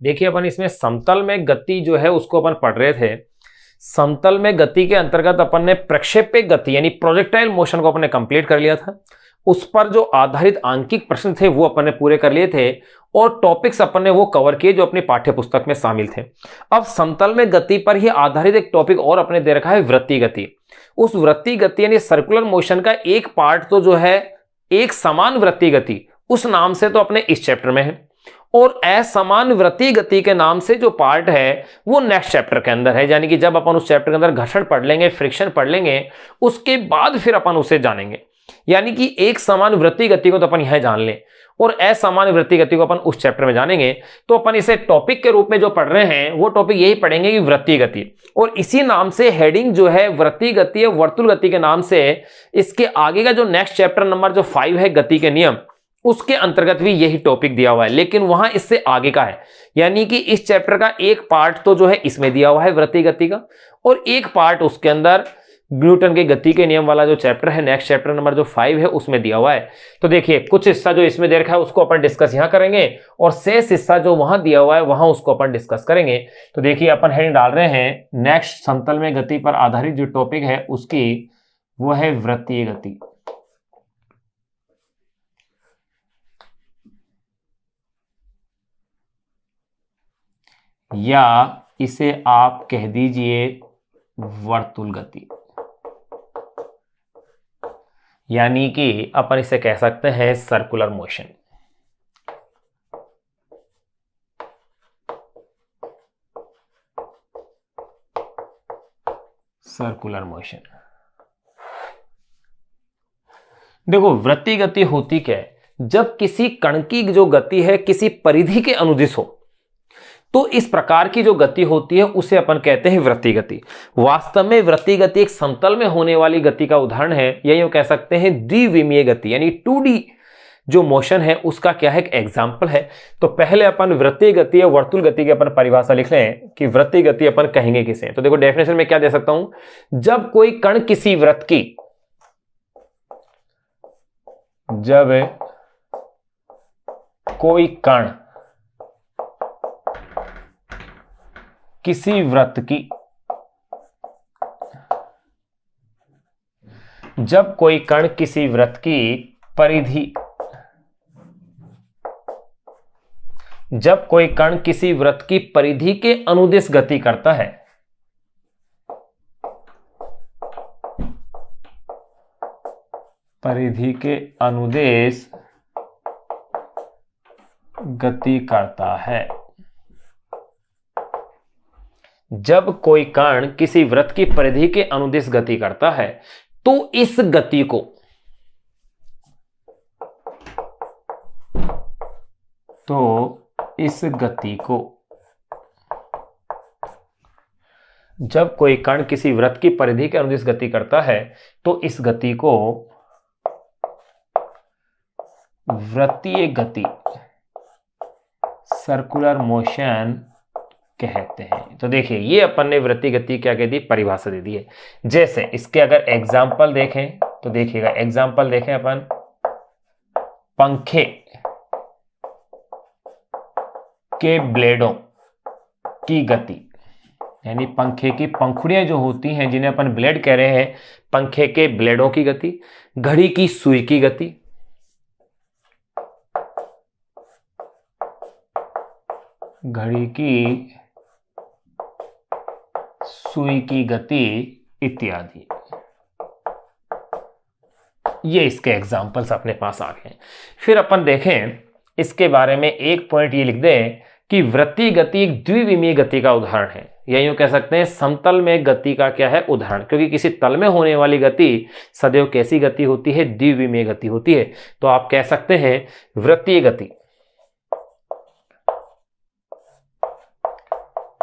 देखिए अपन इसमें समतल में गति जो है उसको अपन पढ़ रहे थे। समतल में गति के अंतर्गत अपन ने प्रक्षेप्य गति यानी प्रोजेक्टाइल मोशन को अपन ने कंप्लीट कर लिया था। उस पर जो आधारित आंकिक प्रश्न थे वो अपन ने पूरे कर लिए थे और टॉपिक्स अपन ने वो कवर किए जो अपनी पाठ्य पुस्तक में शामिल थे। अब समतल में गति पर ही आधारित एक टॉपिक और अपने दे रखा है, वृत्तीय गति। उस वृत्तीय गति यानी सर्कुलर मोशन का एक पार्ट तो जो है एक समान वृत्तीय गति, उस नाम से तो अपने इस चैप्टर में है, और असमान वृत्तीय गति के नाम से जो पार्ट है वो नेक्स्ट चैप्टर के अंदर है। यानी कि जब अपन उस चैप्टर के अंदर घर्षण पढ़ लेंगे, फ्रिक्शन पढ़ लेंगे, उसके बाद फिर अपन उसे जानेंगे। यानी कि एक समान वृत्तीय गति को तो अपन यहां जान लें और असमान वृत्तीय गति को अपन उस चैप्टर में जानेंगे। तो अपन इसे टॉपिक के रूप में जो पढ़ रहे हैं वो टॉपिक यही पढ़ेंगे कि वृत्तीय गति, और इसी नाम से हेडिंग जो है वृत्तीय गति या वर्तुल गति के नाम से इसके आगे का जो नेक्स्ट चैप्टर नंबर जो 5 है गति के नियम, उसके अंतर्गत भी यही टॉपिक दिया हुआ है, लेकिन वहां इससे आगे का है। यानी कि इस चैप्टर का एक पार्ट तो जो है इसमें दिया हुआ है वृत्तीय गति का, और एक पार्ट उसके अंदर न्यूटन के गति के नियम वाला जो चैप्टर है नेक्स्ट चैप्टर नंबर जो 5 है उसमें दिया हुआ है। तो देखिए कुछ हिस्सा जो इसमें दे रखा है उसको अपन डिस्कस यहां करेंगे और शेष हिस्सा जो वहां दिया हुआ है वहां उसको अपन डिस्कस करेंगे। तो देखिए अपन हेडिंग डाल रहे हैं नेक्स्ट समतल में गति पर आधारित जो टॉपिक है उसकी वो है वृत्तीय गति, या इसे आप कह दीजिए वर्तुल गति। यानी कि अपन इसे कह सकते हैं सर्कुलर मोशन। Circular motion. देखो वृत्तीय गति होती क्या है, जब किसी कण की जो गति है किसी परिधि के अनुदिश हो तो इस प्रकार की जो गति होती है उसे अपन कहते हैं वृत्तीय गति। वास्तव में वृत्तीय गति एक समतल में होने वाली गति का उदाहरण है, या यूं कह सकते हैं द्विविमीय गति यानी 2D जो मोशन है उसका क्या है, एक एग्जाम्पल है। तो पहले अपन वृत्तीय गति या वर्तुल गति की अपन परिभाषा लिख लें कि वृत्तीय गति अपन कहेंगे किसे। तो देखो डेफिनेशन में क्या दे सकता हूं, जब कोई कण किसी वृत्त की, जब कोई कण किसी वृत्त की, जब कोई कण किसी वृत्त की परिधि, जब कोई कण किसी वृत्त की परिधि के अनुदिश गति करता है, परिधि के अनुदेश गति करता है, जब कोई कण किसी वृत्त की परिधि के अनुदिश गति करता है तो इस गति को, जब कोई कण किसी वृत्त की परिधि के अनुदिश गति करता है तो इस गति को वृत्तीय गति, सर्कुलर मोशन कहते हैं। तो देखिए ये अपन ने वृत्तीय गति क्या कह दी, परिभाषा दे दी है। जैसे इसके अगर एग्जाम्पल देखें तो देखिएगा, एग्जाम्पल देखें अपन, पंखे के ब्लेडों की गति, यानी पंखे की पंखुड़ियां जो होती हैं जिन्हें अपन ब्लेड कह रहे हैं, पंखे के ब्लेडों की गति, घड़ी की सुई की गति, घड़ी की सुई की गति इत्यादि। ये इसके एग्जाम्पल्स अपने पास आ गए। फिर अपन देखें इसके बारे में एक पॉइंट ये लिख दें कि वृत्तीय गति एक द्विविमीय गति का उदाहरण है, या यूं कह सकते हैं समतल में गति का क्या है, उदाहरण। क्योंकि किसी तल में होने वाली गति सदैव कैसी गति होती है, द्विविमीय गति होती है। तो आप कह सकते हैं वृत्तीय गति,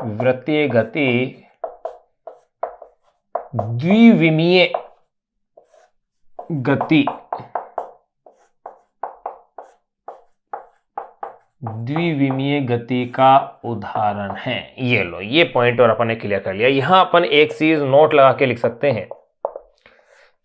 वृत्तीय गति द्विविमीय गति, द्विविमीय गति का उदाहरण है। ये लो, ये पॉइंट और अपन ने क्लियर कर लिया। यहां अपन एक चीज नोट लगा के लिख सकते हैं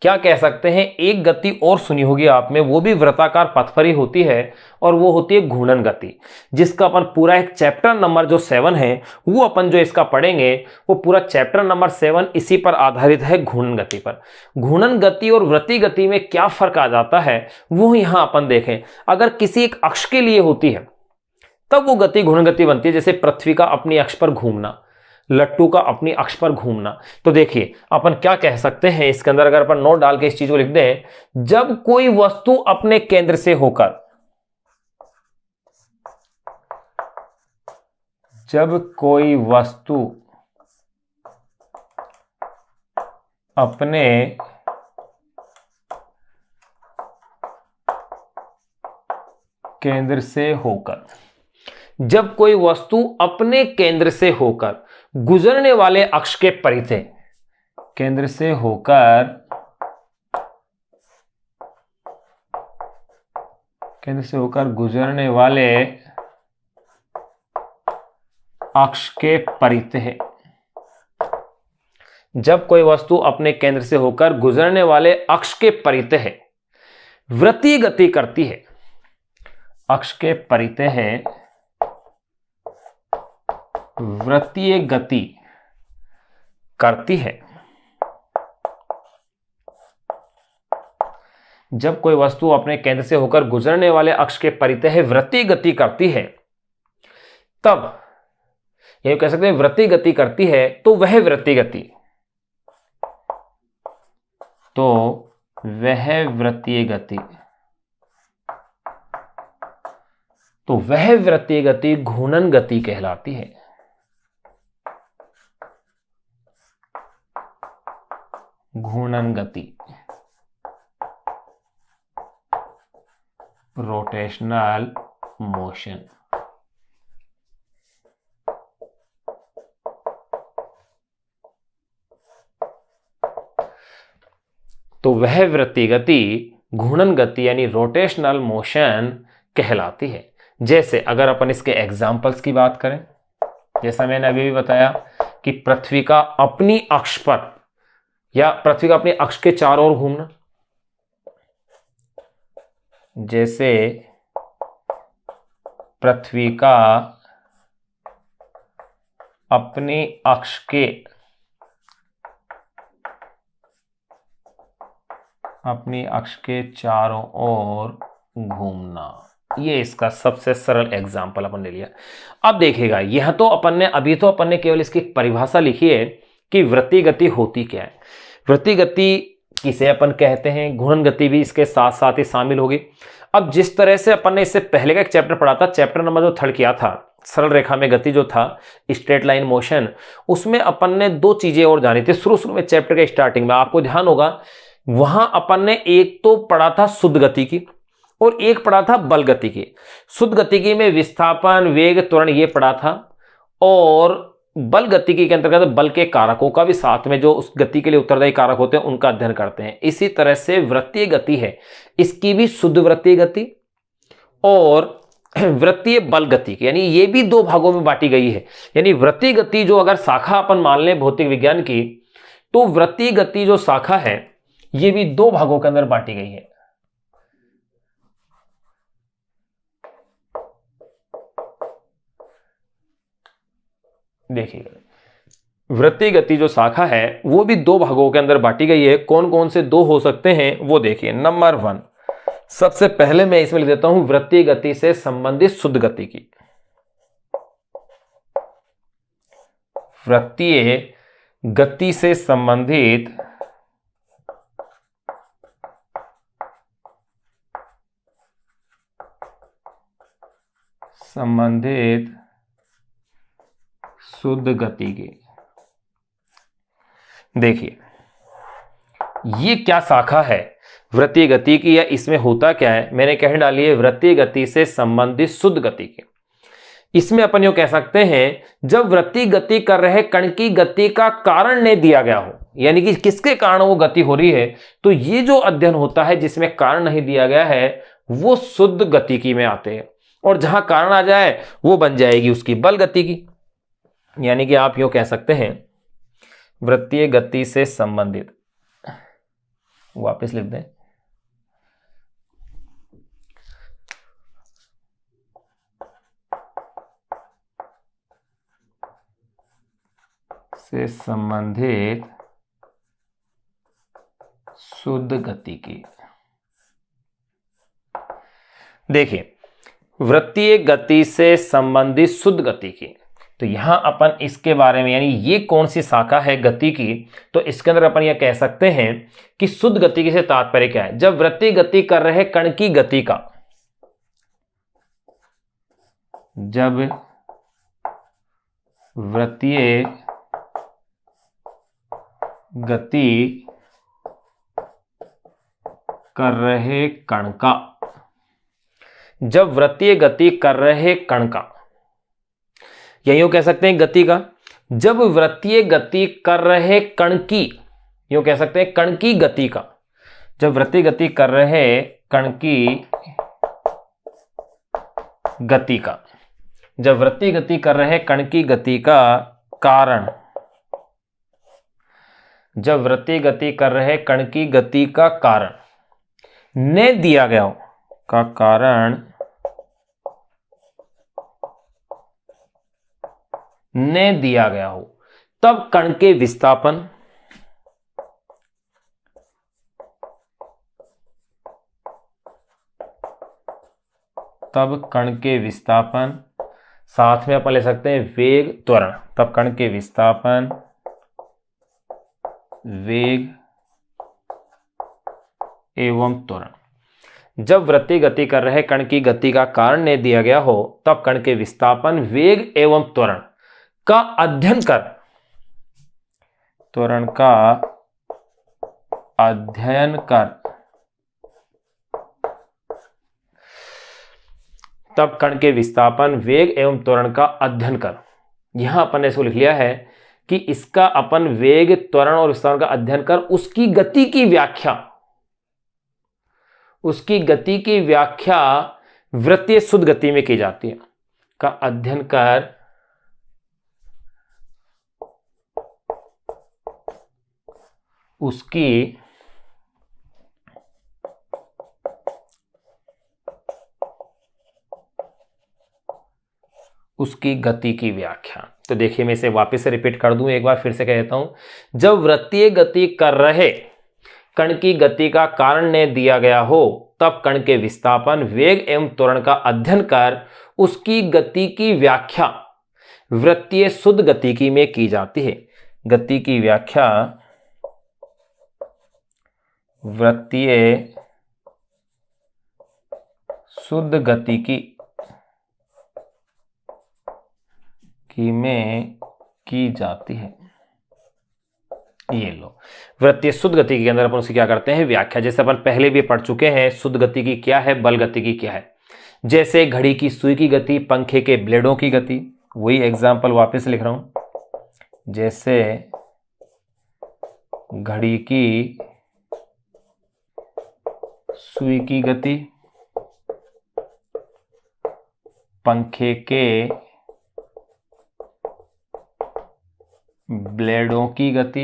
क्या कह सकते हैं, एक गति और सुनी होगी आपने, वो भी वृत्ताकार पथ पर ही होती है और वो होती है घूर्णन गति, जिसका अपन पूरा एक चैप्टर नंबर जो 7 है वो अपन जो इसका पढ़ेंगे, वो पूरा चैप्टर नंबर 7 इसी पर आधारित है, घूर्णन गति पर। घूर्णन गति और वृत्तीय गति में क्या फर्क आ जाता है वो यहां अपन देखें। अगर किसी एक अक्ष के लिए होती है तब वो गति घूर्णन गति बनती है, जैसे पृथ्वी का अपनी अक्ष पर घूमना, लट्टू का अपनी अक्ष पर घूमना। तो देखिए अपन क्या कह सकते हैं इसके अंदर, अगर अपन नोट डाल के इस चीज को लिख दें, जब कोई वस्तु अपने केंद्र से होकर, जब कोई वस्तु अपने केंद्र से होकर, जब कोई वस्तु अपने केंद्र से होकर गुजरने वाले अक्ष के परिधि, केंद्र से होकर, केंद्र से होकर गुजरने वाले अक्ष के परिधि है, जब कोई वस्तु अपने केंद्र से होकर गुजरने वाले अक्ष के परिधि है, वृत्तीय गति करती है, अक्ष के परिधि है, वृत्तीय गति करती है। जब कोई वस्तु अपने केंद्र से होकर गुजरने वाले अक्ष के परिधि है, वृत्तीय गति करती है, तब ये कह सकते हैं वृत्तीय गति करती है, तो वह वृत्तीय गति, तो वह वृत्तीय गति, तो वह वृत्तीय गति घूर्णन गति कहलाती है। घूर्णन गति, रोटेशनल मोशन। तो वह वृत्तीय गति घूर्णन गति यानी रोटेशनल मोशन कहलाती है। जैसे अगर अपन इसके एग्जाम्पल्स की बात करें, जैसा मैंने अभी भी बताया कि पृथ्वी का अपनी अक्ष पर या पृथ्वी का अपने अक्ष के चारों ओर घूमना, जैसे पृथ्वी का अपने अक्ष के, अपनी अक्ष के चारों ओर घूमना, ये इसका सबसे सरल एग्जाम्पल अपन ले लिया। अब देखिएगा, यह तो अपन ने अभी तो अपन ने केवल इसकी परिभाषा लिखी है कि वृत्तीय गति होती क्या है, वृत्तीय गति किसे अपन कहते हैं, घूर्णन गति भी इसके साथ साथ ही शामिल होगी। अब जिस तरह से अपन ने इससे पहले का एक चैप्टर पढ़ा था, चैप्टर नंबर जो 3 किया था, सरल रेखा में गति जो था, स्ट्रेट लाइन मोशन, उसमें अपन ने 2 चीजें और जानी थी। शुरू में चैप्टर के स्टार्टिंग में आपको ध्यान होगा, वहां अपन ने एक तो पढ़ा था शुद्ध गति की और एक पढ़ा था बल गति की। शुद्ध गतिकी में विस्थापन, वेग, त्वरण ये पढ़ा था, और बल गतिकी के अंतर्गत बल के कारकों का भी साथ में, जो उस गति के लिए उत्तरदायी कारक होते हैं उनका अध्ययन करते हैं। इसी तरह से वृत्तीय गति है, इसकी भी शुद्ध वृत्तीय गति और वृत्तीय बल गति, यानी ये भी 2 भागों में बांटी गई है। यानी वृत्तीय गति जो अगर शाखा अपन मान लें भौतिक विज्ञान की, तो वृत्तीय गति जो शाखा है ये भी 2 भागों के अंदर बांटी गई है। देखिएगा, वृत्तीय गति जो शाखा है वो भी 2 भागों के अंदर बांटी गई है। कौन कौन से 2 हो सकते हैं वो देखिए। नंबर 1, सबसे पहले मैं इसमें लिख देता हूं वृत्तीय गति से संबंधित शुद्ध गति की। वृत्तीय गति से संबंधित शुद्ध गति की। देखिए ये क्या शाखा है वृत्तीय गति की, या इसमें होता क्या है, मैंने कह डाली है वृत्तीय गति से संबंधित शुद्ध गति की। इसमें अपन यूं कह सकते हैं जब वृत्तीय गति कर रहे कण की गति का कारण नहीं दिया गया हो, यानी कि किसके कारण वो गति हो रही है, तो ये जो अध्ययन होता है जिसमें कारण नहीं दिया गया है वो शुद्ध गतिकी में आते हैं, और जहां कारण आ जाए वो बन जाएगी उसकी बल गति की। यानी कि आप यूं कह सकते हैं वृत्तीय गति से संबंधित वापस लिख दें, से संबंधित शुद्ध गतिकी। देखिए, वृत्तीय गति से संबंधित शुद्ध गतिकी, तो यहां अपन इसके बारे में, यानी ये कौन सी शाखा है गति की, तो इसके अंदर अपन यह कह सकते हैं कि शुद्ध गतिकी से तात्पर्य क्या है, जब वृत्तीय गति कर रहे कण की गति का, जब वृत्तीय गति कर रहे कण का, जब वृत्तीय गति कर रहे कण का, यही कह सकते हैं गति का, जब वृत्तीय गति कर रहे कण की, यूं कह सकते हैं कण की गति का, जब वृत्तीय गति कर रहे कण की गति का, जब वृत्तीय गति कर रहे कण की गति का कारण, जब वृत्तीय गति कर रहे कण की गति का कारण ने दिया गया हो, का कारण ने दिया गया हो, तब कण के विस्थापन, तब कण के विस्थापन, साथ में अपन ले सकते हैं वेग त्वरण, तब कण के विस्थापन, वेग एवं त्वरण, जब वृत्तीय गति कर रहे कण की गति का कारण ने दिया गया हो, तब कण के विस्थापन, वेग एवं त्वरण का अध्ययन कर, त्वरण का अध्ययन कर, तब कण के विस्थापन, वेग एवं त्वरण का अध्ययन कर। यहां अपन ने इसको लिख लिया है कि इसका अपन वेग, त्वरण और विस्थापन का अध्ययन कर, उसकी गति की व्याख्या, उसकी गति की व्याख्या वृत्तीय शुद्ध गति में की जाती है, का अध्ययन कर उसकी गति की व्याख्या। तो देखिए, मैं इसे वापस से रिपीट कर दूं, एक बार फिर से कह देता हूं, जब वृत्तीय गति कर रहे कण की गति का कारण ने दिया गया हो, तब कण के विस्थापन, वेग एवं त्वरण का अध्ययन कर उसकी गति की व्याख्या वृत्तीय शुद्ध गतिकी में की जाती है। गति की व्याख्या वृत्तीय शुद्ध गतिकी में की जाती है। ये लो, वृत्तीय शुद्ध गतिकी के अंदर अपन उसे क्या करते हैं, व्याख्या। जैसे अपन पहले भी पढ़ चुके हैं, शुद्ध गतिकी क्या है, बल गतिकी क्या है। जैसे घड़ी की सुई की गति, पंखे के ब्लेडों की गति, वही एग्जाम्पल वापस लिख रहा हूं। जैसे घड़ी की सुई की गति, पंखे के ब्लेडों की गति,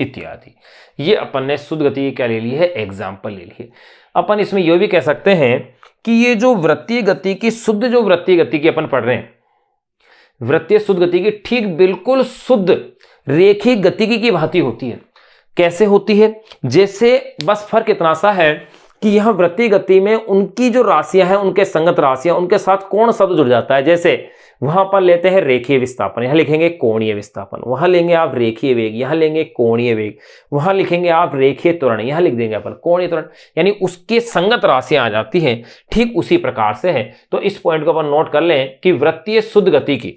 इत्यादि। ये अपन ने शुद्ध गति क्या ले ली है, एग्जाम्पल ले ली है। अपन इसमें यह भी कह सकते हैं कि ये जो वृत्तीय गति की शुद्ध, जो वृत्तीय गति की अपन पढ़ रहे हैं, वृत्तीय शुद्ध गति की ठीक बिल्कुल शुद्ध रेखीय गतिकी की भांति होती है। कैसे होती है, जैसे बस फर्क इतना सा है कि यहां वृत्तीय गति में उनकी जो राशियां हैं, उनके संगत राशियां, उनके साथ कोण शब्द जुड़ जाता है। जैसे वहां पर लेते हैं रेखीय विस्थापन, यहां लिखेंगे कोणीय विस्थापन, वहां लेंगे आप रेखीय वेग, यहां लेंगे कोणीय वेग, वहां लिखेंगे आप रेखीय त्वरण, यहां लिख देंगे अपन कोणीय त्वरण, यानी उसके संगत राशियां आ जाती हैं। ठीक उसी प्रकार से है। तो इस पॉइंट को अपन नोट कर लें कि वृत्तीय शुद्ध गति की,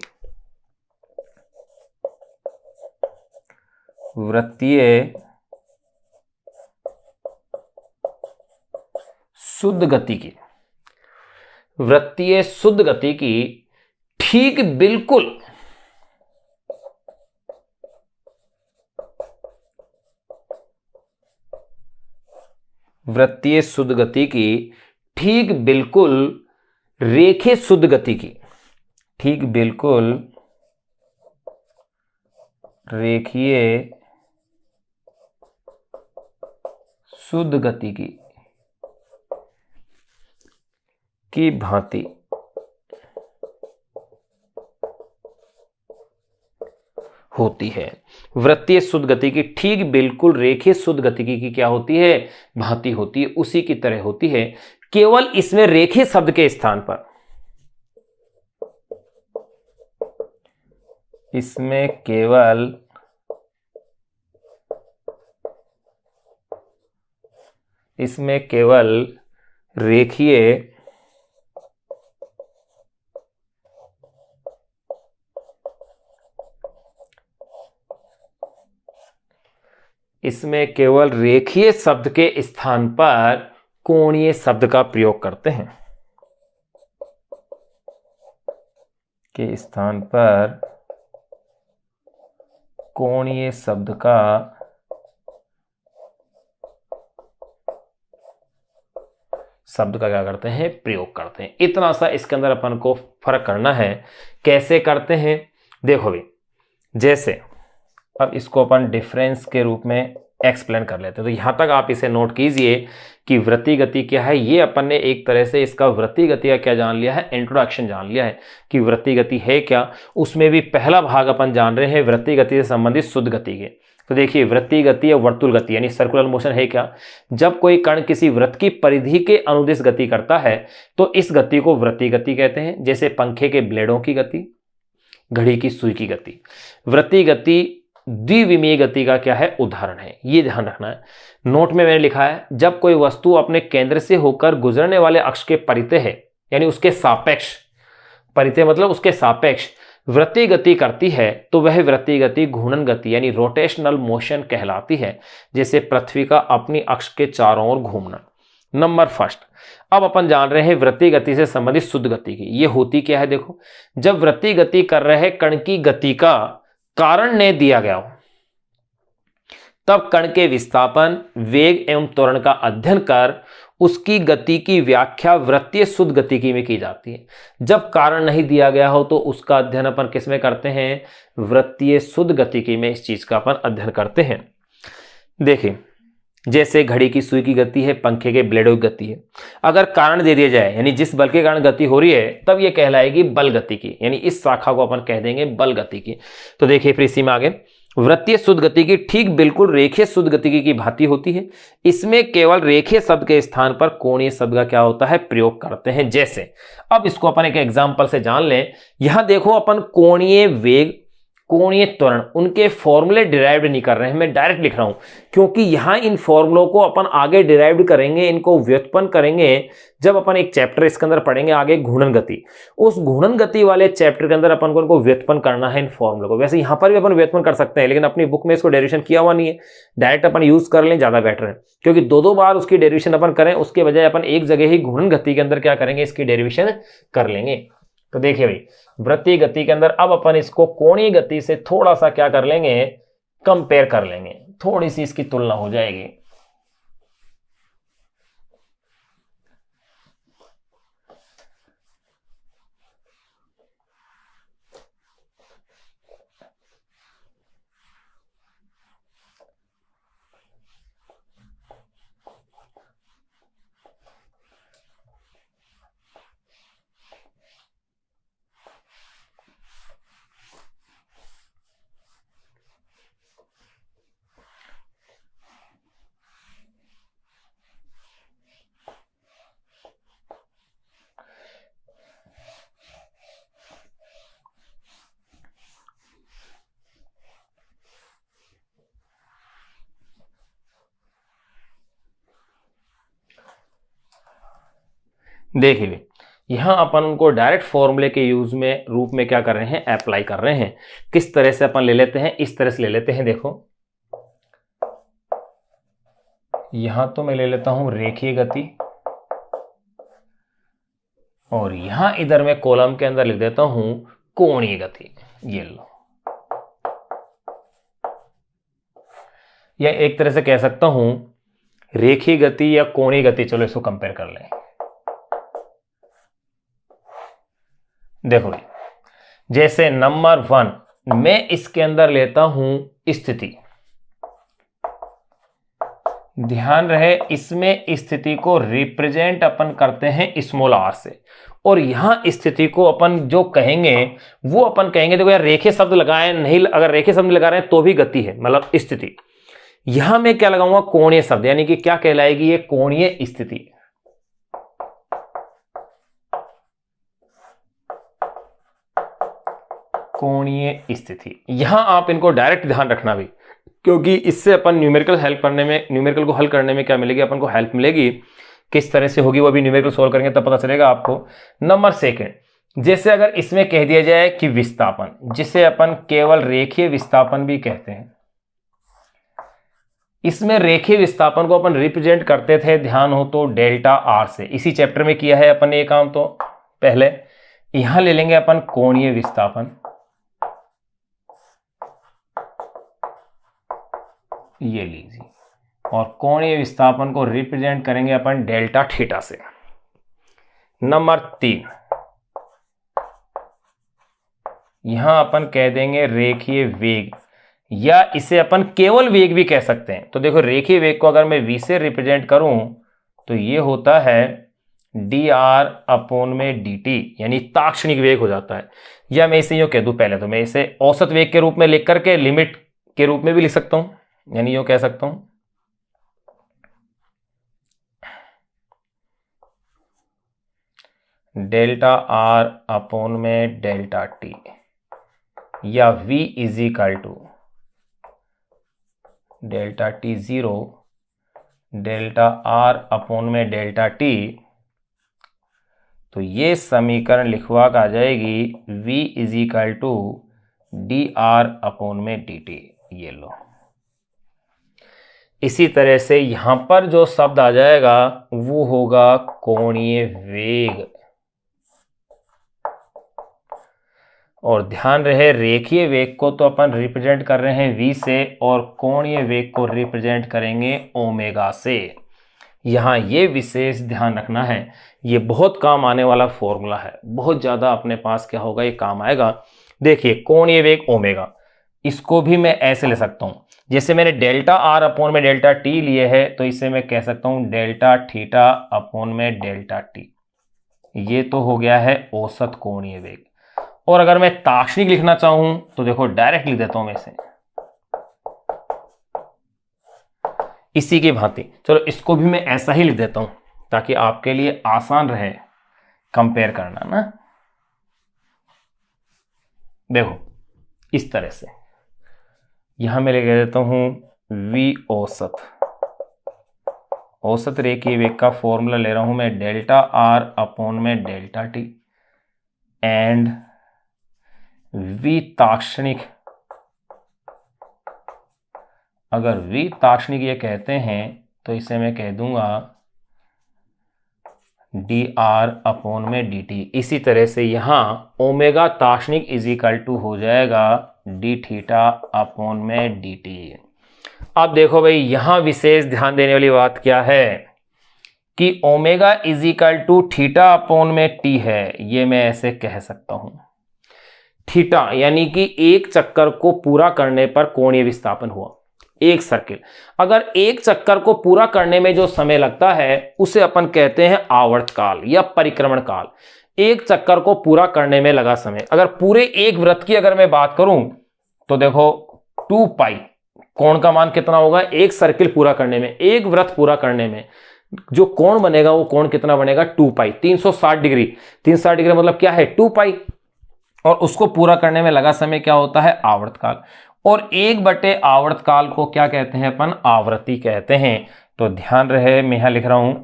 वृत्तीय शुद्ध गति की, वृत्तीय शुद्ध गति की ठीक बिल्कुल वृत्तीय शुद्ध गति की ठीक बिल्कुल रेखीय शुद्ध गति की, ठीक बिल्कुल रेखीय शुद्ध गति की भांति होती है। वृत्तीय शुद्ध गति की ठीक बिल्कुल रेखीय शुद्ध गति की क्या होती है? भांति होती है, उसी की तरह होती है। केवल इसमें रेखीय शब्द के स्थान पर, इसमें केवल रेखीय इसमें केवल रेखीय शब्द के स्थान पर कोणीय शब्द का प्रयोग करते हैं, के स्थान पर कोणीय शब्द का क्या करते हैं? प्रयोग करते हैं। इतना सा इसके अंदर अपन को फर्क करना है। कैसे करते हैं? देखो भाई, जैसे अब इसको अपन डिफरेंस के रूप में एक्सप्लेन कर लेते हैं। तो यहां तक आप इसे नोट कीजिए कि वृत्तीय गति क्या है। ये अपन ने एक तरह से इसका वृत्तीय गति का क्या जान लिया है? इंट्रोडक्शन जान लिया है कि वृत्तीय गति है क्या। उसमें भी पहला भाग अपन जान रहे हैं वृत्तीय गति से संबंधित शुद्ध गति के। तो देखिए, वृत्तीय गति या वर्तुल गति यानी सर्कुलर मोशन है क्या? जब कोई कण किसी वृत्त की परिधि के अनुदिश गति करता है तो इस गति को वृत्तीय गति कहते हैं। जैसे पंखे के ब्लेडों की गति, घड़ी की सुई की गति। वृत्तीय गति द्विविमीय गति का क्या है? उदाहरण है। ये ध्यान रखना है। नोट में मैंने लिखा है, जब कोई वस्तु अपने केंद्र से होकर गुजरने वाले अक्ष के परितः है, यानी उसके सापेक्ष, परितः मतलब उसके सापेक्ष वृत्तीय गति करती है, तो वह वृत्तीय गति घूर्णन गति यानी रोटेशनल मोशन कहलाती है। जैसे पृथ्वी का अपनी अक्ष के चारों ओर घूमना। नंबर फर्स्ट, अब अपन जान रहे हैं वृत्तीय गति से संबंधित शुद्ध गति की। ये होती क्या है? देखो, जब वृत्तीय गति कर रहे कण की गति का कारण ने दिया गया हो, तब कण के विस्थापन, वेग एवं त्वरण का अध्ययन कर उसकी गति की व्याख्या वृत्तीय शुद्ध गतिकी में की जाती है। जब कारण नहीं दिया गया हो तो उसका अध्ययन अपन किस में करते हैं? वृत्तीय शुद्ध गतिकी में इस चीज का अपन अध्ययन करते हैं। देखिए, जैसे घड़ी की सुई की गति है, पंखे के ब्लेडों की गति है। अगर कारण दे दिया जाए, यानी जिस बल के कारण गति हो रही है, तब यह कहलाएगी बल गति की, यानी इस शाखा को अपन कह देंगे बल गति की। तो देखिए फिर इसी में आगे, वृत्तीय शुद्ध गतिकी ठीक बिल्कुल रेखीय शुद्ध गतिकी की भांति होती है। इसमें केवल रेखीय शब्द के स्थान पर कोणीय शब्द का क्या होता है? प्रयोग करते हैं। जैसे अब इसको अपन एक एग्जांपल से जान लें। यहां देखो, अपन कोणीय वेग, कोणीय त्वरण, उनके फॉर्मूले डिराइव्ड नहीं कर रहे हैं, मैं डायरेक्ट लिख रहा हूं, क्योंकि यहां इन फॉर्मूलों को अपन आगे डिराइव्ड करेंगे, इनको व्युत्पन्न करेंगे जब अपन एक चैप्टर इसके अंदर पढ़ेंगे आगे, घूर्णन गति। उस घूर्णन गति वाले चैप्टर के अंदर अपन को इनको व्युत्पन्न करना है इन फॉर्मूलों को। वैसे यहां पर भी अपन व्युत्पन्न कर सकते हैं, लेकिन अपनी बुक में इसको डेरिवेशन किया हुआ नहीं है, डायरेक्ट अपन यूज कर लें, ज्यादा बेटर है। क्योंकि दो बार उसकी डेरिवेशन अपन करें, उसके बजाय अपन एक जगह ही घूर्णन गति के अंदर क्या करेंगे? इसकी डेरिवेशन कर लेंगे। तो देखिए भाई, वृत्तीय गति के अंदर अब अपन इसको कोणीय गति से थोड़ा सा क्या कर लेंगे? कंपेयर कर लेंगे, थोड़ी सी इसकी तुलना हो जाएगी। देखिए, यहां अपन उनको डायरेक्ट फॉर्मूले के यूज में रूप में क्या कर रहे हैं? अप्लाई कर रहे हैं। किस तरह से अपन ले लेते हैं? इस तरह से ले लेते हैं। देखो, यहां तो मैं ले लेता हूं रेखीय गति, और यहां इधर मैं कॉलम के अंदर लिख देता हूं कोणीय गति। ये लो, या एक तरह से कह सकता हूं रेखीय गति या कोणीय गति। चलो इसको कंपेयर कर लें। देखो भाई, जैसे नंबर 1 मैं इसके अंदर लेता हूं स्थिति, ध्यान रहे इसमें स्थिति को रिप्रेजेंट अपन करते हैं स्मॉल r से, और यहां स्थिति को अपन जो कहेंगे वो अपन कहेंगे, देखो यार रेखीय शब्द लगाए नहीं, अगर रेखीय शब्द लगा रहे हैं तो भी गति है, मतलब स्थिति। यहां मैं क्या लगाऊंगा, कोणीय शब्द, यानी कि क्या कहलाएगी ये, कोणीय स्थिति। कोणीय स्थिति, यहां आप इनको डायरेक्ट ध्यान रखना भी, क्योंकि इससे अपन न्यूमेरिकल को हल करने में क्या मिलेगी, अपन को हेल्प मिलेगी। किस तरह से होगी वो भी न्यूमेरिकल सोल्व करेंगे तब पता चलेगा आपको। नंबर 2, जैसे अगर इसमें कह दिया जाए कि विस्थापन, जिसे अपन केवल रेखीय विस्थापन भी कहते हैं, इसमें रेखीय विस्थापन को अपन रिप्रेजेंट करते थे, ध्यान हो तो डेल्टा आर से। इसी चैप्टर में किया है अपन ने ये काम, तो पहले यहां ले लेंगे अपन कोणीय विस्थापन, ये लीजिए, और कोणीय विस्थापन को रिप्रेजेंट करेंगे अपन डेल्टा थीटा से। नंबर 3, यहां अपन कह देंगे रेखीय वेग, या इसे अपन केवल वेग भी कह सकते हैं। तो देखो रेखीय वेग को अगर मैं v से रिप्रेजेंट करूं तो ये होता है dr/dt, यानी ताक्षणिक वेग हो जाता है। या मैं इसे यूं कह दूं, पहले तो मैं इसे औसत वेग के रूप में लिख करके लिमिट के रूप में भी लिख सकता हूं, यानी यूं कह सकता हूं डेल्टा r/डेल्टा t, या v = डेल्टा t0 डेल्टा r/डेल्टा t। तो ये समीकरण लिखवा आ जाएगी v = dr/dt, ये लो। इसी तरह से यहां पर जो शब्द आ जाएगा वो होगा कोणीय वेग, और ध्यान रहे रेखीय वेग को तो अपन रिप्रेजेंट कर रहे हैं v से, और कोणीय वेग को रिप्रेजेंट करेंगे ओमेगा से। यहां ये विशेष ध्यान रखना है, ये बहुत काम आने वाला फॉर्मूला है, बहुत ज्यादा अपने पास क्या होगा, ये काम आएगा। देखिए कोणीय वेग ओमेगा, इसको भी मैं ऐसे ले सकता हूं, जैसे मैंने डेल्टा r/डेल्टा t लिए है, तो इसे मैं कह सकता हूं डेल्टा थीटा/डेल्टा t। ये तो हो गया है औसत कोणीय वेग। और अगर मैं ताक्षणिक लिखना चाहूं तो देखो डायरेक्ट लिख देता हूं मैं इसे इसी की भांति। चलो इसको भी मैं ऐसा ही लिख देता हूं ताकि आपके लिए आसान रहे कंपेयर करना ना। देखो इस तरह से यहां मैं लिख देता हूं v औसत, औसत रेखीय वेग का फॉर्मूला ले रहा हूं मैं डेल्टा r/डेल्टा t, एंड v ताक्षणिक, अगर v ताक्षणिक ये कहते हैं तो इसे मैं कह दूंगा dr/dt। इसी तरह से यहां ओमेगा ताक्षणिक = हो जाएगा dθ/dt। अब देखो भाई यहां विशेष ध्यान देने वाली बात क्या है कि ओमेगा θ/t है, ये मैं ऐसे कह सकता हूं। थीटा यानी कि एक चक्कर को पूरा करने पर कोणीय विस्थापन हुआ, एक सर्किल। अगर एक चक्कर को पूरा करने में जो समय लगता है उसे अपन कहते हैं आवर्त काल या परिक्रमण काल। एक चक्कर को पूरा करने में लगा समय, अगर पूरे एक वृत्त की अगर मैं बात करूं तो देखो 2 पाई कोण का मान कितना होगा, एक सर्किल पूरा करने में, एक वृत्त पूरा करने में जो कोण बनेगा वो कोण कितना बनेगा, 2 पाई, 360 डिग्री। 360 डिग्री मतलब क्या है, 2 पाई, और उसको पूरा करने में लगा समय क्या होता है, आवर्त काल। और 1/, आवर्त काल को क्या कहते हैं अपन, आवृत्ति कहते हैं। तो ध्यान रहे मैं यहां लिख रहा हूं,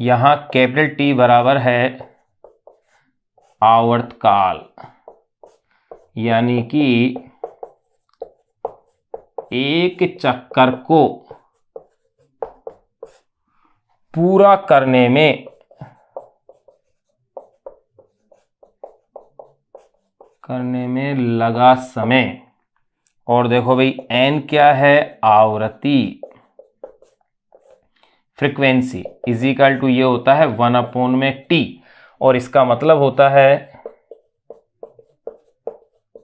यहां कैपिटल T बराबर है आवर्त काल, यानी कि एक चक्कर को पूरा करने में लगा समय। और देखो भाई n क्या है, आवृत्ति, फ्रीक्वेंसी = ये होता है 1/t, और इसका मतलब होता है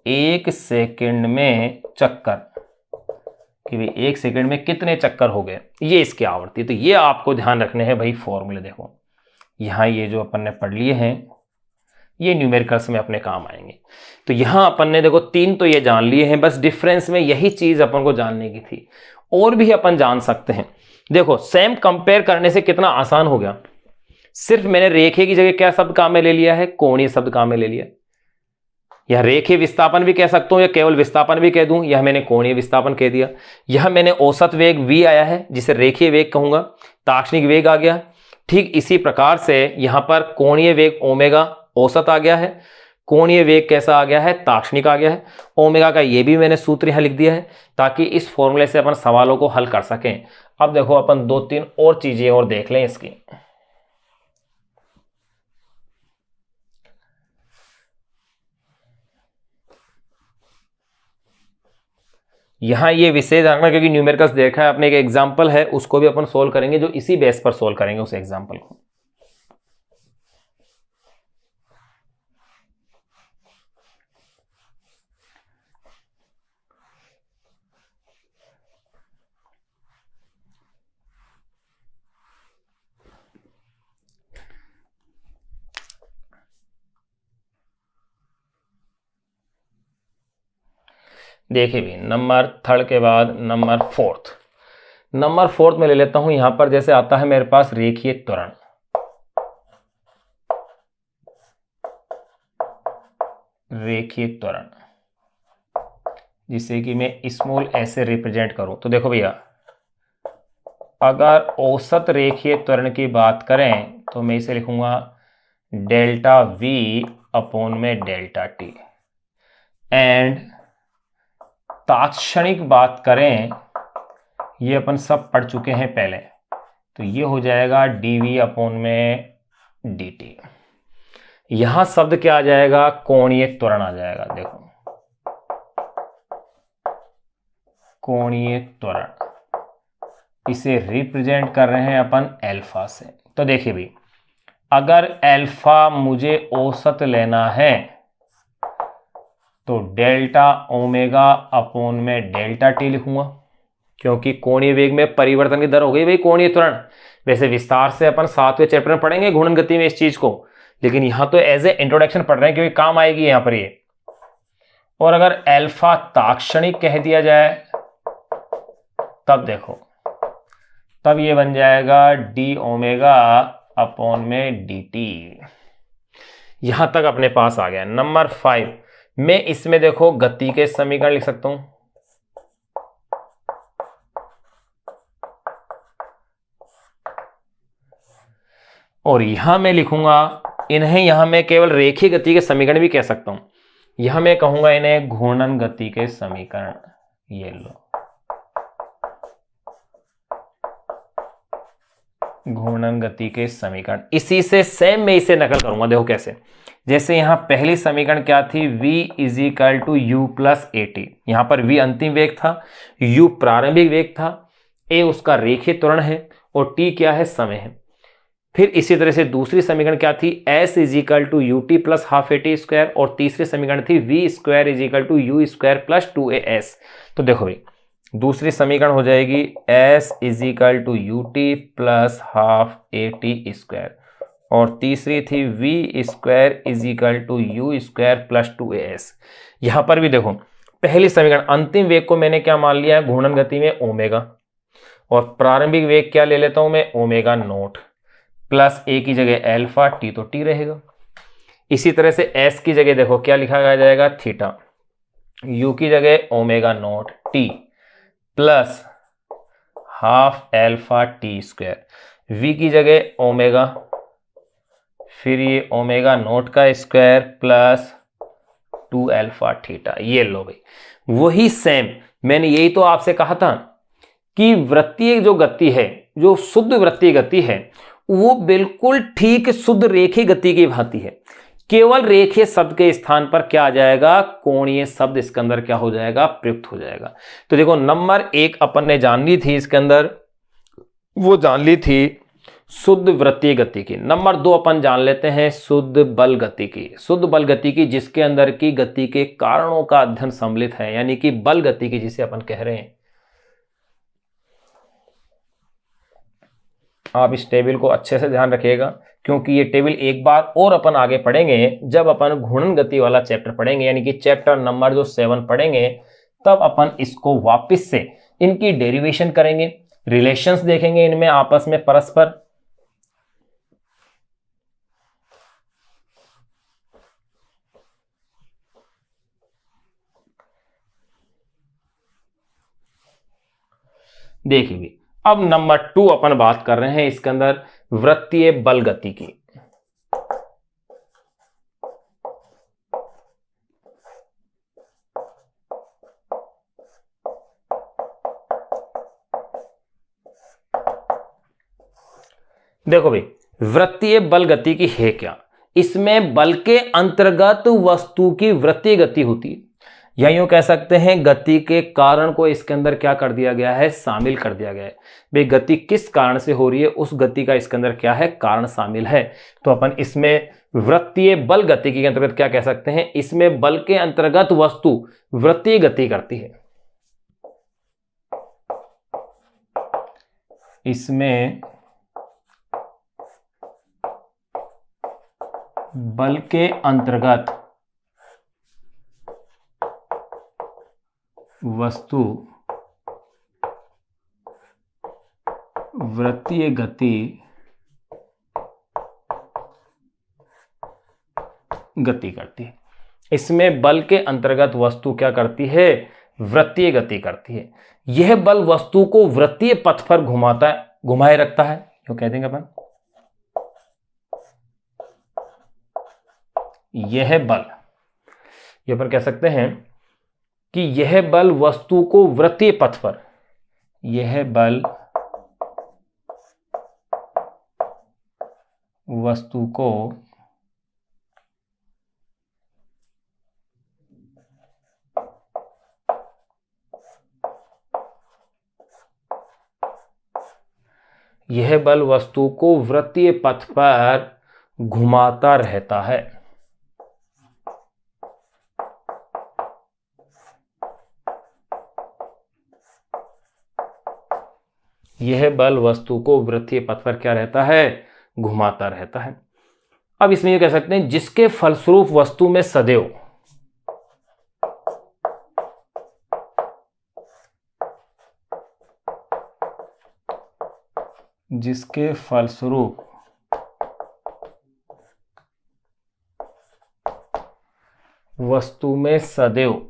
1 सेकंड में चक्कर, कि भाई 1 सेकंड में कितने चक्कर हो गए, ये इसकी आवृत्ति। तो ये आपको ध्यान रखने हैं भाई फॉर्मूले। देखो यहाँ ये जो अपन ने पढ़ लिए हैं ये न्यूमेरिकल्स में अपने काम आएंगे। तो यहाँ अपन ने देखो 3 तो ये जान लिए हैं, बस डिफरेंस में यही चीज अपन को जानने की थी। और भी अपन जान सकते हैं। देखो सेम कंपेयर करने से कितना आसान हो गया। सिर्फ मैंने रेखे की जगह क्या शब्द काम में ले लिया है, कोणीय शब्द काम में ले लिया। यह रेखीय विस्थापन भी कह सकता हूं या केवल विस्थापन भी कह दूं, यह मैंने कोणीय विस्थापन कह दिया। यह मैंने औसत वेग v आया है जिसे रेखीय वेग कहूंगा, ताक्षणिक वेग आ गया। ठीक इसी प्रकार से यहां पर कोणीय वेग ओमेगा औसत आ गया है, कोणीय वेग कैसा आ गया है, ताक्षणिक आ गया है। ओमेगा का ये भी मैंने सूत्र यहां लिख दिया है ताकि इस फॉर्मूले से अपन सवालों को हल कर सकें। अब देखो अपन 2-3 और चीजें और देख लें इसकी। यहां ये विशेष रखना क्योंकि न्यूमेरिकल्स देखा है अपने, एक एग्जांपल है उसको भी अपन सोल्व करेंगे जो इसी बेस पर सोल्व करेंगे उस एग्जांपल को। देखिए भी नंबर 3 के बाद नंबर 4 में ले लेता हूं। यहां पर जैसे आता है मेरे पास रेखीय त्वरण, जिसे कि मैं स्मॉल ए से रिप्रेजेंट करूं। तो देखो भैया अगर औसत रेखीय त्वरण की बात करें तो मैं इसे लिखूंगा डेल्टा वी अपॉन में डेल्टा टी। एंड तात्क्षणिक बात करें, ये अपन सब पढ़ चुके हैं पहले, तो ये हो जाएगा dv अपॉन में dt। यहां शब्द क्या आ जाएगा, कोणीय त्वरण आ जाएगा। देखो कोणीय त्वरण, इसे रिप्रेजेंट कर रहे हैं अपन अल्फा से। तो देखिए भाई अगर अल्फा मुझे औसत लेना है तो डेल्टा ओमेगा अपॉन में डेल्टा टी लिखूंगा, क्योंकि कोणीय वेग में परिवर्तन की दर हो गई भाई कोणीय त्वरण। वैसे विस्तार से अपन 7वें चैप्टर में पढ़ेंगे घूर्णन गति में इस चीज को, लेकिन यहां तो एज ए इंट्रोडक्शन पढ़ रहे हैं क्योंकि काम आएगी यहां पर ये। और अगर अल्फा ताक्षणिक कह दिया जाए तब देखो, तब ये बन जाएगा डी ओमेगा अपॉन में डी टी। यहां तक अपने पास आ गया। नंबर 5 मैं इसमें देखो गति के समीकरण लिख सकता हूं। और यहां मैं लिखूंगा इन्हें, यहां मैं केवल रेखीय गति के समीकरण भी कह सकता हूं। यहां मैं कहूंगा इन्हें घूर्णन गति के समीकरण। ये लो घूर्णन गति के समीकरण। इसी से सेम मैं इसे नकल करूंगा। देखो कैसे, जैसे यहां पहली समीकरण क्या थी, v is equal to u plus a t. यहां पर v अंतिम वेग था, u प्रारंभिक वेग था, a उसका रेखीय त्वरण है और t क्या है, समय है। फिर इसी तरह से दूसरी समीकरण क्या थी, s is equal to u t plus half a t square, और तीसरी समीकरण थी v square is equal to u square plus 2as। तो देखो भाई दूसरी समीकरण हो जाएगी s is equal to u t plus half a t square, और तीसरी थी v square is equal to u square plus 2as। यहां पर भी देखो पहली समीकरण अंतिम वेग को मैंने क्या मान लिया है, घूर्णन गति में ओमेगा, और प्रारंभिक वेग क्या ले लेता हूं मैं, ओमेगा नोट, प्लस a की जगह अल्फा, t तो t रहेगा। इसी तरह से s की जगह देखो क्या लिखा जाएगा, थीटा, u की जगह omega naught t plus half alpha T square, v की जगह ओमेगा, फिर ये ओमेगा नोट का स्क्वायर प्लस 2 अल्फा थीटा। ये लो भाई वही सेम मैंने यही तो आपसे कहा था कि वृत्तीय जो गति है, जो शुद्ध वृत्तीय गति है, वो बिल्कुल ठीक शुद्ध रेखीय गति की भांति है। केवल रेखीय शब्द के स्थान पर क्या आ जाएगा, कोणीय शब्द इसके अंदर क्या हो जाएगा, प्रयुक्त हो जाएगा। तो देखो नंबर 1 अपन ने जान ली थी इसके अंदर, वो जान ली थी शुद्ध वृत्तीय गति की। नंबर 2 अपन जान लेते हैं शुद्ध बल गति की। शुद्ध बल गति की जिसके अंदर की गति के कारणों का अध्ययन सम्मिलित है, यानी कि बल गति की जिसे अपन कह रहे हैं। आप इस टेबल को अच्छे से ध्यान रखिएगा, क्योंकि ये टेबल एक बार और अपन आगे पढ़ेंगे जब अपन घूर्णन गति वाला चैप्टर पढ़ेंगे, यानी कि चैप्टर नंबर जो 7 पढ़ेंगे, तब अपन इसको वापस से इनकी डेरिवेशन करेंगे, रिलेशंस देखेंगे इनमें आपस में परस्पर। देखिए अब नंबर 2 अपन बात कर रहे हैं इसके अंदर वृत्तीय बल गति की। देखो भाई, वृत्तीय बल गति की है क्या? इसमें बल के अंतर्गत वस्तु की वृत्तीय गति होती है, या यूं कह सकते हैं गति के कारण को इसके अंदर क्या कर दिया गया है, शामिल कर दिया गया है। भाई गति किस कारण से हो रही है, उस गति का इसके अंदर क्या है, कारण शामिल है। तो अपन इसमें वृत्तीय बल गति के अंतर्गत क्या कह सकते हैं, इसमें बल के अंतर्गत वस्तु वृत्तीय गति करती है। इसमें बल के अंतर्गत वस्तु वृत्तीय गति करती है। इसमें बल के अंतर्गत वस्तु क्या करती है, वृत्तीय गति करती है। यह बल वस्तु को वृत्तीय पथ पर घुमाए रखता है, क्यों कह देंगे अपन, यह बल, ये अपन कह सकते हैं कि यह बल वस्तु को वृत्तीय पथ पर, यह बल वस्तु को यह बल वस्तु को वृत्तीय पथ पर घुमाता रहता है। यह बल वस्तु को वृत्तीय पथ पर क्या रहता है, घुमाता रहता है। अब इसमें ये कह सकते हैं जिसके फलस्वरूप वस्तु में सदैव जिसके फलस्वरूप वस्तु में सदैव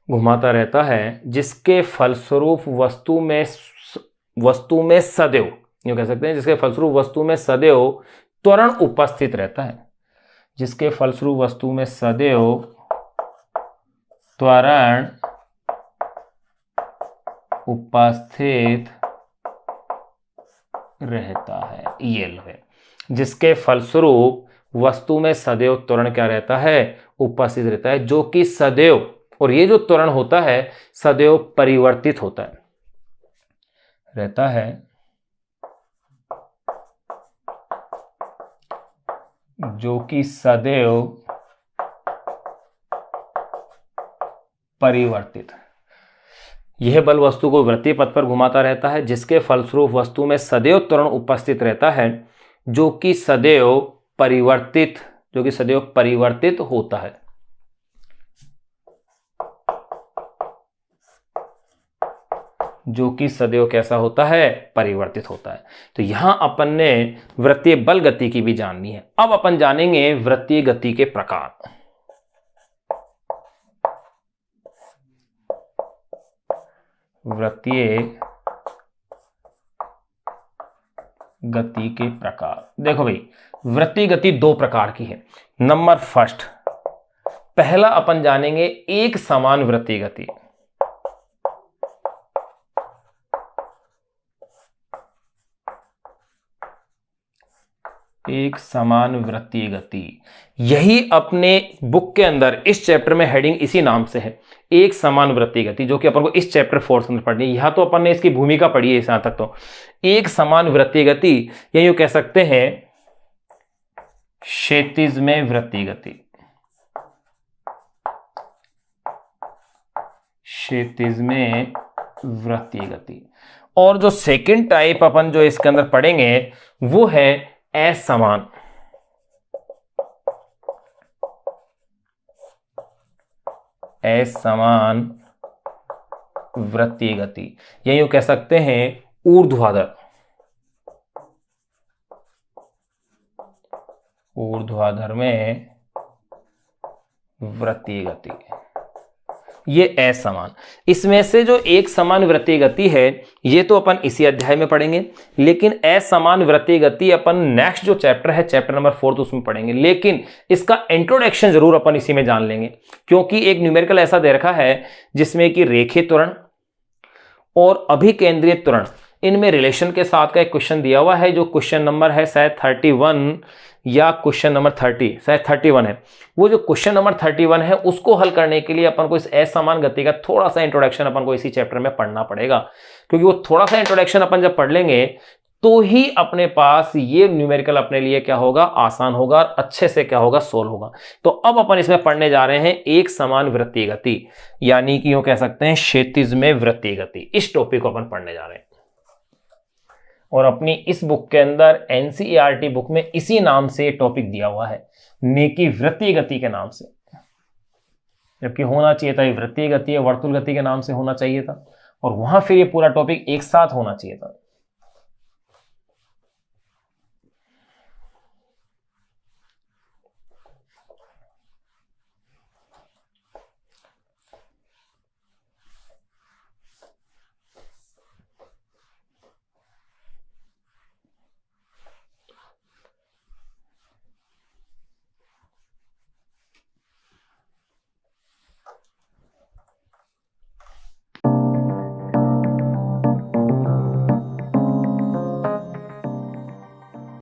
घुमाता रहता है, जिसके फलस्वरूप वस्तु में सदैव, यूं कह सकते हैं जिसके फलस्वरूप वस्तु में सदैव त्वरण उपस्थित रहता है, जिसके फलस्वरूप वस्तु में सदैव त्वरण उपस्थित रहता है, ये है। जिसके फलस्वरूप वस्तु में सदैव त्वरण क्या रहता है, उपस्थित रहता है, जो कि सदैव, और ये जो त्वरण होता है सदैव परिवर्तित होता है, रहता है, जो कि सदैव परिवर्तित। यह बल वस्तु को वृत्तीय पथ पर घुमाता रहता है, जिसके फलस्वरूप वस्तु में सदैव त्वरण उपस्थित रहता है, जो कि सदैव परिवर्तित होता है। जो कि सदैव कैसा होता है, परिवर्तित होता है। तो यहां अपन ने वृत्तीय बल गति की भी जाननी है। अब अपन जानेंगे वृत्तीय गति के प्रकार। वृत्तीय गति के प्रकार, देखो भाई वृत्तीय गति 2 प्रकार की है। नंबर फर्स्ट, पहला अपन जानेंगे एक समान वृत्तीय गति। एक समान वृत्तीय गति, यही अपने बुक के अंदर इस चैप्टर में हेडिंग इसी नाम से है, एक समान वृत्तीय गति, जो कि अपन को इस चैप्टर 4 के अंदर पढ़नी है। यहां तो अपन ने इसकी भूमिका पढ़ी है यहां तक, तो एक समान वृत्तीय गति, या यूं कह सकते हैं क्षैतिज में वृत्तीय गति, क्षैतिज में वृत्तीय गति। और जो सेकंड टाइप अपन जो इसके अंदर पढ़ेंगे वो है असमान, असमान वृत्तीय गति, या यूं कह सकते हैं ऊर्ध्वाधर, ऊर्ध्वाधर में वृत्तीय गति, ये असमान। इसमें से जो एक समान वृत्तीय गति है ये तो अपन इसी अध्याय में पढ़ेंगे, लेकिन असमान वृत्तीय गति अपन नेक्स्ट जो चैप्टर है, चैप्टर नंबर 4, तो उसमें पढ़ेंगे। लेकिन इसका इंट्रोडक्शन जरूर अपन इसी में जान लेंगे, क्योंकि एक न्यूमेरिकल ऐसा दे रखा है जिसमें कि रेखीय त्वरण और अभिकेंद्रीय त्वरण, इनमें रिलेशन के साथ का एक क्वेश्चन दिया हुआ है, जो क्वेश्चन नंबर है शायद 31 या क्वेश्चन नंबर 30, शायद 31 है। वो जो क्वेश्चन नंबर 31 है उसको हल करने के लिए अपन को इस असमान गति का थोड़ा सा इंट्रोडक्शन अपन को इसी चैप्टर में पढ़ना पड़ेगा, क्योंकि वो थोड़ा सा इंट्रोडक्शन अपन जब पढ़ लेंगे तो ही अपने पास ये न्यूमेरिकल अपने लिए क्या होगा, आसान होगा, और अच्छे से क्या होगा, सोल्व होगा। तो अब अपन इसमें पढ़ने जा रहे हैं एक समान वृत्तीय गति, यानी कि यूं कह सकते हैं क्षैतिज में वृत्तीय गति। इस टॉपिक को अपन पढ़ने जा रहे हैं, और अपनी इस बुक के अंदर एनसीईआरटी बुक में इसी नाम से टॉपिक दिया हुआ है, नेकी वृत्तीय गति के नाम से, जबकि होना चाहिए था ये वृत्तीय गति है, वर्तुल गति के नाम से होना चाहिए था, और वहां फिर ये पूरा टॉपिक एक साथ होना चाहिए था।